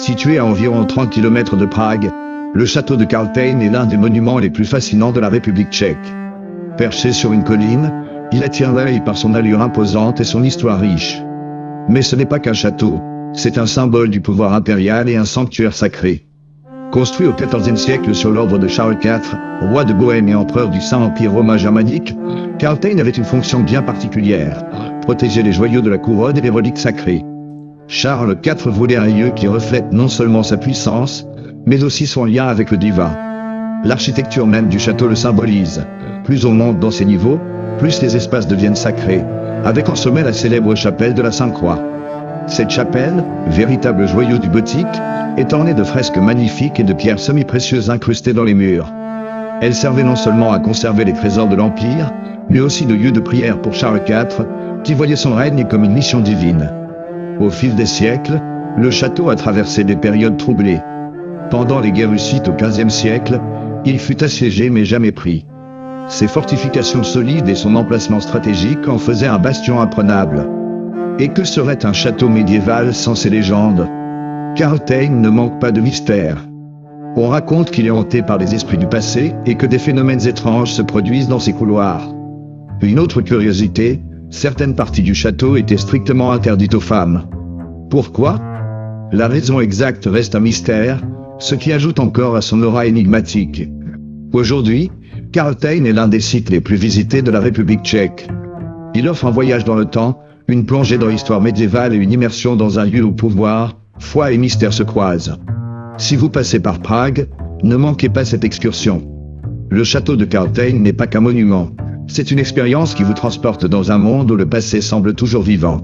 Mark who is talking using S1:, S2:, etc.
S1: Situé à environ 30 km de Prague, le château de Karlštejn est l'un des monuments les plus fascinants de la République tchèque. Perché sur une colline, il attire l'œil par son allure imposante et son histoire riche. Mais ce n'est pas qu'un château, c'est un symbole du pouvoir impérial et un sanctuaire sacré. Construit au XIVe siècle sur l'ordre de Charles IV, roi de Bohême et empereur du Saint-Empire romain germanique, Karlštejn avait une fonction bien particulière, protéger les joyaux de la couronne et les reliques sacrées. Charles IV voulait un lieu qui reflète non seulement sa puissance, mais aussi son lien avec le divin. L'architecture même du château le symbolise. Plus on monte dans ses niveaux, plus les espaces deviennent sacrés, avec en sommet la célèbre chapelle de la Sainte-Croix. Cette chapelle, véritable joyau du gothique, est ornée de fresques magnifiques et de pierres semi-précieuses incrustées dans les murs. Elle servait non seulement à conserver les trésors de l'Empire, mais aussi de lieu de prière pour Charles IV, qui voyait son règne comme une mission divine. Au fil des siècles, le château a traversé des périodes troublées. Pendant les guerres hussites au XVe siècle, il fut assiégé mais jamais pris. Ses fortifications solides et son emplacement stratégique en faisaient un bastion imprenable. Et que serait un château médiéval sans ses légendes? Karlštejn ne manque pas de mystère. On raconte qu'il est hanté par les esprits du passé et que des phénomènes étranges se produisent dans ses couloirs. Une autre curiosité, certaines parties du château étaient strictement interdites aux femmes. Pourquoi? La raison exacte reste un mystère, ce qui ajoute encore à son aura énigmatique. Aujourd'hui, Karlštejn est l'un des sites les plus visités de la République tchèque. Il offre un voyage dans le temps, une plongée dans l'histoire médiévale et une immersion dans un lieu où pouvoir, foi et mystère se croisent. Si vous passez par Prague, ne manquez pas cette excursion. Le château de Karlštejn n'est pas qu'un monument, c'est une expérience qui vous transporte dans un monde où le passé semble toujours vivant.